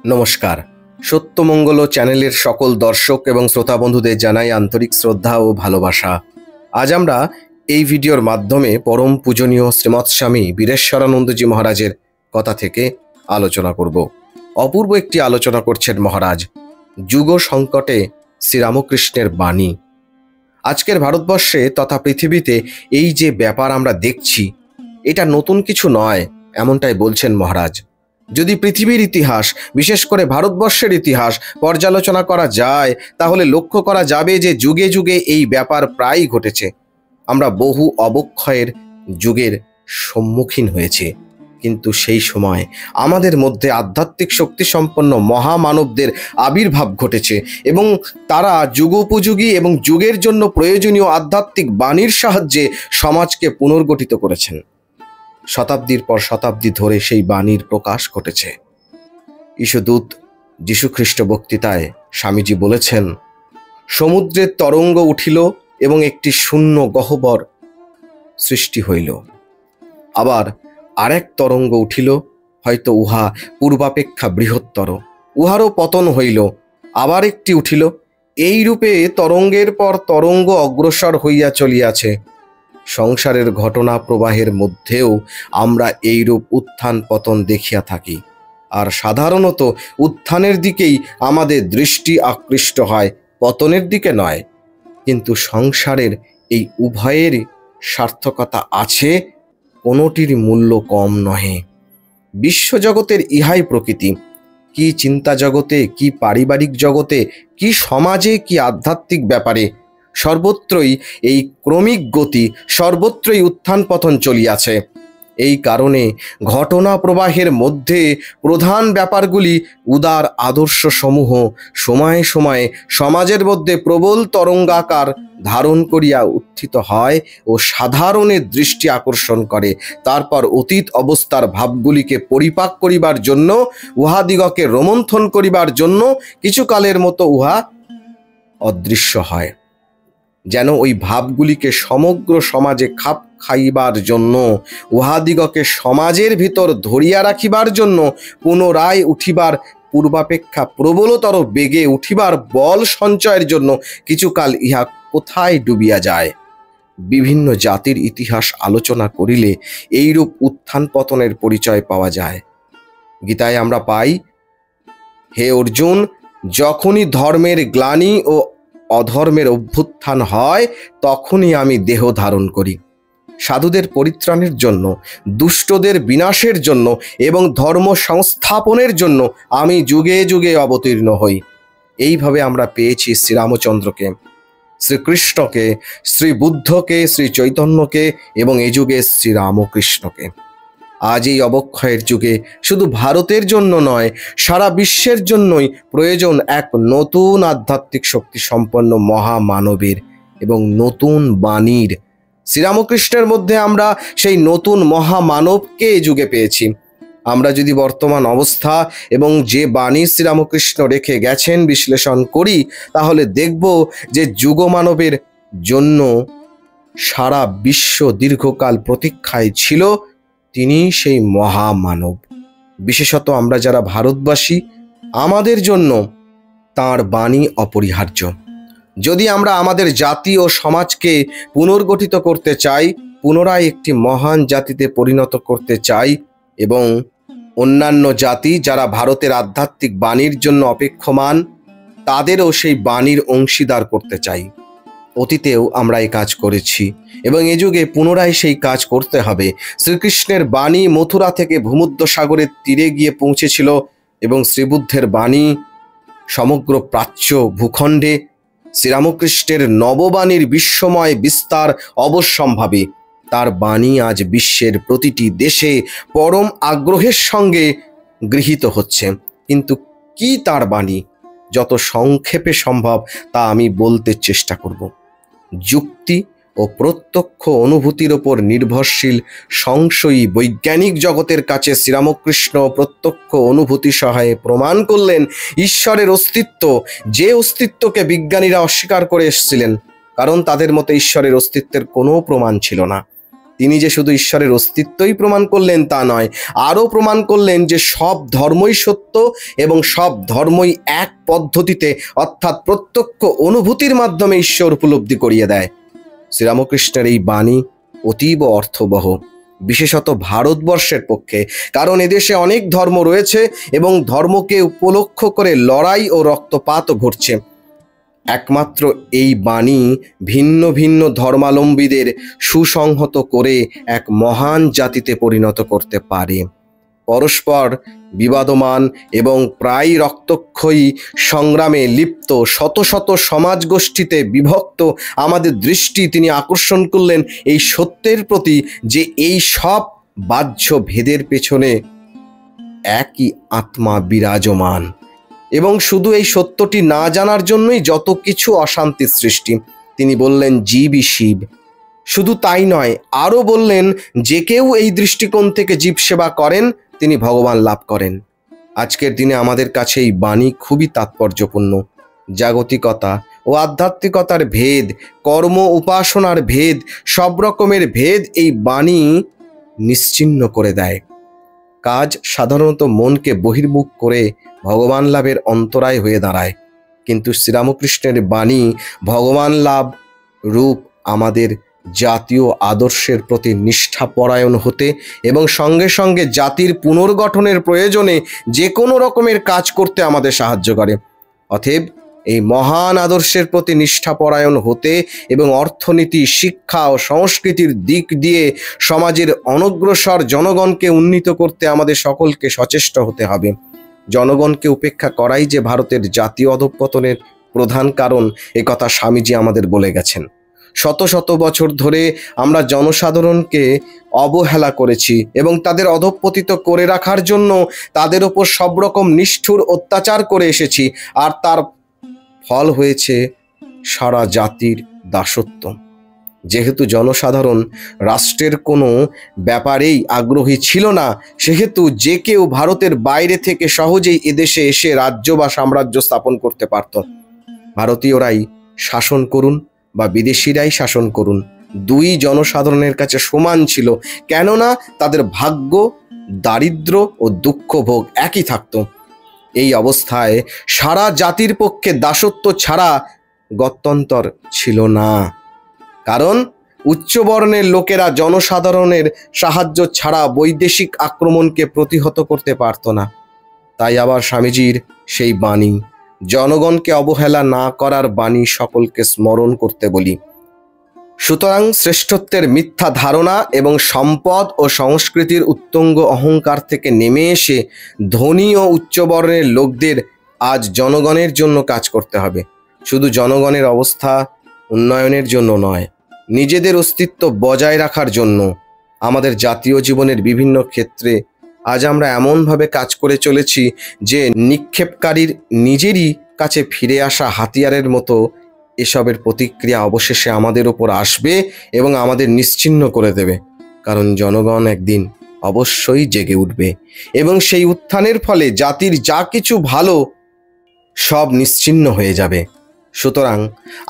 নমস্কার। সত্যমঙ্গল চ্যানেলের সকল দর্শক এবং শ্রোতা বন্ধুদের জানাই আন্তরিক শ্রদ্ধা ও ভালোবাসা। আজ আমরা এই ভিডিওর মাধ্যমে পরম পূজনীয় শ্রীমৎ স্বামী বীরেশ্বরানন্দজি মহারাজের কথা থেকে আলোচনা করব। অপূর্ব একটি আলোচনা করছেন মহারাজ, যুগ সংকটে শ্রীরামকৃষ্ণের বাণী। আজকের ভারতবর্ষে তথা পৃথিবীতে এই যে ব্যাপার আমরা দেখছি, এটা নতুন কিছু নয়, এমনটাই বলছেন মহারাজ। যদি পৃথিবীর ইতিহাস, বিশেষ করে ভারতবর্ষের ইতিহাস পর্যালোচনা করা যায়, তাহলে লক্ষ্য করা যাবে যে যুগে যুগে এই ব্যাপার প্রায়ই ঘটেছে। আমরা বহু অবক্ষয়ের যুগের সম্মুখীন হয়েছি, কিন্তু সেই সময় আমাদের মধ্যে আধ্যাত্মিক শক্তিসম্পন্ন মহামানবদের আবির্ভাব ঘটেছে এবং তারা যুগোপযোগী এবং যুগের জন্য প্রয়োজনীয় আধ্যাত্মিক বাণীর সাহায্যে সমাজকে পুনর্গঠিত করেছেন। শতাব্দীর পর শতাব্দী ধরে সেই বাণীর প্রকাশ ঘটেছে। ঈশ্বরদূত যীশুখ্রিস্ট বক্তৃতায় স্বামীজি বলেছেন, সমুদ্রের তরঙ্গ উঠিল এবং একটি শূন্য গহ্বর সৃষ্টি হইল। আবার আরেক তরঙ্গ উঠিল, হয়তো উহা পূর্বাপেক্ষা বৃহত্তর, উহারও পতন হইল। আবার একটি উঠিল। এই রূপে তরঙ্গের পর তরঙ্গ অগ্রসর হইয়া চলিয়াছে। সংসারের ঘটনা প্রবাহের মধ্যেও আমরা এইরূপ উত্থান পতন দেখিয়া থাকি, আর সাধারণত উত্থানের দিকেই আমাদের দৃষ্টি আকৃষ্ট হয়, পতনের দিকে নয়। কিন্তু সংসারের এই উভয়ের সার্থকতা আছে, কোনোটির মূল্য কম নহে। বিশ্বজগতের ইহাই প্রকৃতি। কি চিন্তা জগতে, কি পারিবারিক জগতে, কি সমাজে, কি আধ্যাত্মিক ব্যাপারে, সর্বত্রই এই ক্রমিক গতি, সর্বত্রই উত্থান পতন চলিয়াছে। এই কারণে ঘটনা প্রবাহের মধ্যে প্রধান ব্যাপারগুলি, উদার আদর্শ সমূহ সময়ে সময়ে সমাজের মধ্যে প্রবল তরঙ্গাকার ধারণ করিয়া উত্থিত হয় ও সাধারণের দৃষ্টি আকর্ষণ করে। তারপর অতীত অবস্থার ভাবগুলিকে পরিপাক করিবার জন্য, উহাদিগকে রোমন্থন করিবার জন্য কিছুকালের মতো উহা অদৃশ্য হয়। যেন ওই ভাবগুলিকে সমগ্র সমাজে খাপ খাইবার জন্য, উহাদিগকে সমাজের ভিতর ধরিয়া রাখিবার জন্য, পুনরায় উঠিবার পূর্বাপেক্ষা প্রবলতর বেগে উঠিবার বল সঞ্চয়ের জন্য কিছুকাল ইহা কোথায় ডুবিয়া যায়। বিভিন্ন জাতির ইতিহাস আলোচনা করিলে এইরূপ উত্থান পতনের পরিচয় পাওয়া যায়। গীতায় আমরা পাই, হে অর্জুন, যখনই ধর্মের গ্লানি ও অধর্মের অভ্যুত্থান হয়, তখনই আমি দেহ ধারণ করি। সাধুদের পরিত্রাণের জন্য, দুষ্টদের বিনাশের জন্য এবং ধর্ম সংস্থাপনের জন্য আমি যুগে যুগে অবতীর্ণ হই। এইভাবে আমরা পেয়েছি শ্রীরামচন্দ্রকে, শ্রীকৃষ্ণকে, শ্রী বুদ্ধকে, শ্রী চৈতন্যকে এবং এই যুগে শ্রীরামকৃষ্ণকে। আজ এই অবক্ষয়ের যুগে শুধু ভারতের জন্য নয়, সারা বিশ্বের জন্যই প্রয়োজন এক নতুন আধ্যাত্মিক শক্তি সম্পন্ন মহামানবের এবং নতুন বাণীর। শ্রীরামকৃষ্ণের মধ্যে আমরা সেই নতুন মহামানবকে এই যুগে পেয়েছি। আমরা যদি বর্তমান অবস্থা এবং যে বাণী শ্রীরামকৃষ্ণ রেখে গেছেন বিশ্লেষণ করি, তাহলে দেখব যে যুগমানবের জন্য সারা বিশ্ব দীর্ঘকাল প্রতীক্ষায় ছিল। তিনি সেই মহামানব। বিশেষত আমরা যারা ভারতবাসী, আমাদের জন্য তাঁর বাণী অপরিহার্য। যদি আমরা আমাদের জাতি ও সমাজকে পুনর্গঠিত করতে চাই, পুনরায় একটি মহান জাতিতে পরিণত করতে চাই এবং অন্যান্য জাতি যারা ভারতের আধ্যাত্মিক বাণীর জন্য অপেক্ষমান, তাদেরও সেই বাণীর অংশীদার করতে চাই। অতীতেও আমরা এই কাজ করেছি এবং এ যুগে পুনরায় সেই কাজ করতে হবে। শ্রীকৃষ্ণের বাণী মথুরা থেকে ভূমধ্যসাগরের তীরে গিয়ে পৌঁছেছিল এবং শ্রীবুদ্ধের বাণী সমগ্র প্রাচ্য ভূখণ্ডে, শ্রীরামকৃষ্ণের নববাণীর বিশ্বময় বিস্তার অবশ্যম্ভাবী। তার বাণী আজ বিশ্বের প্রতিটি দেশে পরম আগ্রহের সঙ্গে গৃহীত হচ্ছে। কিন্তু কি তার বাণী? যত সংক্ষেপে সম্ভব তা আমি বলতে চেষ্টা করব। যুক্তি ও প্রত্যক্ষ অনুভূতির ওপর নির্ভরশীল সংশয়ী বৈজ্ঞানিক জগতের কাছে শ্রীরামকৃষ্ণ প্রত্যক্ষ অনুভূতি সহায়ে প্রমাণ করলেন ঈশ্বরের অস্তিত্ব, যে অস্তিত্বকে বিজ্ঞানীরা অস্বীকার করে এসেছিলেন, কারণ তাদের মতে ঈশ্বরের অস্তিত্বের কোনো প্রমাণ ছিল না। তিনি যে শুধু ঈশ্বরের অস্তিত্বই প্রমাণ করলেন তা নয়, আরও প্রমাণ করলেন যে সব ধর্মই সত্য এবং সব ধর্মই এক পদ্ধতিতে অর্থাৎ প্রত্যক্ষ অনুভূতির মাধ্যমে ঈশ্বর উপলব্ধি করিয়ে দেয়। শ্রীরামকৃষ্ণের এই বাণী অতীব অর্থবহ, বিশেষত ভারতবর্ষের পক্ষে, কারণ এদেশে অনেক ধর্ম রয়েছে এবং ধর্মকে উপলক্ষ করে লড়াই ও রক্তপাতও ঘটছে। একমাত্র এই বাণী ভিন্ন ভিন্ন ধর্মাবলম্বীদের সুসংহত করে এক মহান জাতিতে পরিণত করতে পারে। পরস্পর বিবাদমান এবং প্রায় রক্তক্ষয়ী সংগ্রামে লিপ্ত শত শত সমাজগোষ্ঠীতে বিভক্ত আমাদের দৃষ্টি তিনি আকর্ষণ করলেন এই সত্যের প্রতি যে এই সব বাহ্য ভেদের পেছনে একই আত্মা বিরাজমান, এবং শুধু এই সত্যটি না জানার জন্যই যত কিছু অশান্তির সৃষ্টি। তিনি বললেন জীবই শিব। শুধু তাই নয়, আরও বললেন যে কেউ এই দৃষ্টিকোণ থেকে জীব সেবা করেন তিনি ভগবান লাভ করেন। আজকের দিনে আমাদের কাছে এই বাণী খুবই তাৎপর্যপূর্ণ। জাগতিকতা ও আধ্যাত্মিকতার ভেদ, কর্ম উপাসনার ভেদ, সব রকমের ভেদ এই বাণী নিশ্চিহ্ন করে দেয়। কাজ সাধারণত মনকে বহির্মুখ করে ভগবান লাভের অন্তরায় হয়ে দাঁড়ায়, কিন্তু শ্রীরামকৃষ্ণের বাণী ভগবান লাভ রূপ আমাদের জাতীয় আদর্শের প্রতি নিষ্ঠাপরায়ণ হতে এবং সঙ্গে সঙ্গে জাতির পুনর্গঠনের প্রয়োজনে যে কোনো রকমের কাজ করতে আমাদের সাহায্য করে। অতএব এই মহান আদর্শের প্রতি নিষ্ঠাপরায়ণ হতে এবং অর্থনীতি, শিক্ষা ও সংস্কৃতির দিক দিয়ে সমাজের অনগ্রসর জনগণকে উন্নীত করতে আমাদের সকলকে সচেষ্ট হতে হবে। জনগণকে উপেক্ষা করাই যে ভারতের জাতীয় অধঃপতনের প্রধান কারণ, একথা স্বামীজি আমাদের বলে গেছেন। শত শত বছর ধরে আমরা জনসাধারণকে অবহেলা করেছি এবং তাদের অধঃপতিত করে রাখার জন্য তাদের ওপর সব রকম নিষ্ঠুর অত্যাচার করে এসেছি, আর তার ফল হয়েছে সারা জাতির দাসত্ব। যেহেতু জনসাধারণ রাষ্ট্রের কোনো ব্যাপারেই আগ্রহী ছিল না, সেহেতু যে কেউ ভারতের বাইরে থেকে সহজেই এদেশে এসে রাজ্য বা সাম্রাজ্য স্থাপন করতে পারত। ভারতীয়রাই শাসন করুন বা বিদেশিরাই শাসন করুন, দুই জনসাধারণের কাছে সমান ছিল, কেননা তাদের ভাগ্য, দারিদ্র্য ও দুঃখ ভোগ একই থাকত। এই অবস্থায় সারা জাতির পক্ষে দাসত্ব ছাড়া গত্যন্তর ছিল না, কারণ উচ্চবর্ণের লোকেরা জনসাধারণের সাহায্য ছাড়া বৈদেশিক আক্রমণকে প্রতিহত করতে পারত না। তাই আবার স্বামীজির সেই বাণী, জনগণকে অবহেলা না করার বাণী সকলকে স্মরণ করতে বলি। সুতরাং শ্রেষ্ঠত্বের মিথ্যা ধারণা এবং সম্পদ ও সংস্কৃতির উত্তুঙ্গ অহংকার থেকে নেমে এসে ধনী ও উচ্চবর্ণের লোকদের আজ জনগণের জন্য কাজ করতে হবে। শুধু জনগণের অবস্থা উন্নয়নের জন্য নয়, নিজেদের অস্তিত্ব বজায় রাখার জন্য। আমাদের জাতীয় জীবনের বিভিন্ন ক্ষেত্রে আজ আমরা এমনভাবে কাজ করে চলেছি যে নিক্ষেপকারীর নিজেরই কাছে ফিরে আসা হাতিয়ারের মতো এসবের প্রতিক্রিয়া অবশেষে আমাদের ওপর আসবে এবং আমাদের নিশ্চিহ্ন করে দেবে, কারণ জনগণ একদিন অবশ্যই জেগে উঠবে এবং সেই উত্থানের ফলে জাতির যা কিছু ভালো সব নিশ্চিহ্ন হয়ে যাবে। সুতরাং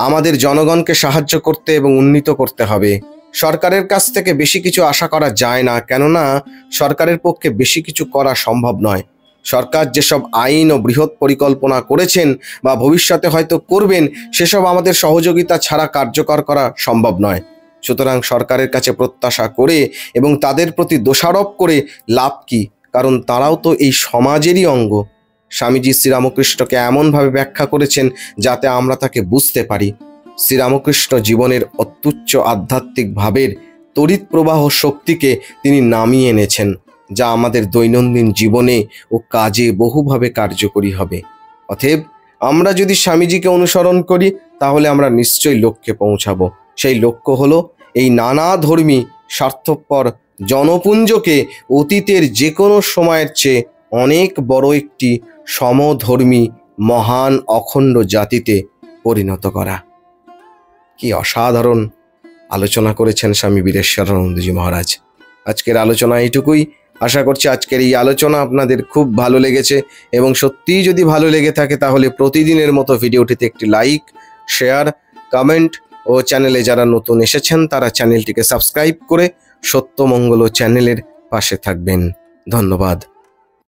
আমাদের জনগণকে সাহায্য করতে এবং উন্নীত করতে হবে। সরকারের কাছ থেকে বেশি কিছু আশা করা যায় না, কেননা সরকারের পক্ষে বেশি কিছু করা সম্ভব নয়। সরকার যেসব আইন ও বৃহৎ পরিকল্পনা করেছেন বা ভবিষ্যতে হয়তো করবেন, সেসব আমাদের সহযোগিতা ছাড়া কার্যকর করা সম্ভব নয়। সুতরাং সরকারের কাছে প্রত্যাশা করে এবং তাদের প্রতি দোষারোপ করে লাভ কি, কারণ তারাও তো এই সমাজেরই অঙ্গ। স্বামীজি শ্রীরামকৃষ্ণকে এমনভাবে ব্যাখ্যা করেছেন যাতে আমরা তাকে বুঝতে পারি। শ্রীরামকৃষ্ণ জীবনের অত্যুচ্চ আধ্যাত্মিক ভাবের তড়িৎ প্রবাহ শক্তিকে তিনি নামিয়ে এনেছেন, যা আমাদের দৈনন্দিন জীবনে ও কাজে বহুভাবে কার্যকরী হবে। অতএব আমরা যদি স্বামীজিকে অনুসরণ করি তাহলে আমরা নিশ্চয়ই লক্ষ্যে পৌঁছাবো। সেই লক্ষ্য হলো এই নানা ধর্মী স্বার্থপর জনপুঞ্জকে অতীতের যে কোনো সময়ের চেয়ে অনেক বড় একটি সমধর্মী মহান অখণ্ড জাতিতে পরিণত করা। কি অসাধারণ আলোচনা করেছেন স্বামী বীরেশ্বরানন্দজি মহারাজ। আজকের আলোচনা এইটুকুই। আশা করছি আজকের এই আলোচনা আপনাদের খুব ভালো লেগেছে এবং সত্যিই যদি ভালো লেগে থাকে তাহলে প্রতিদিনের মতো ভিডিওটিতে একটি লাইক, শেয়ার, কমেন্ট ও চ্যানেলে যারা নতুন এসেছেন তারা চ্যানেলটিকে সাবস্ক্রাইব করে সত্যমঙ্গল চ্যানেলের পাশে থাকবেন। ধন্যবাদ।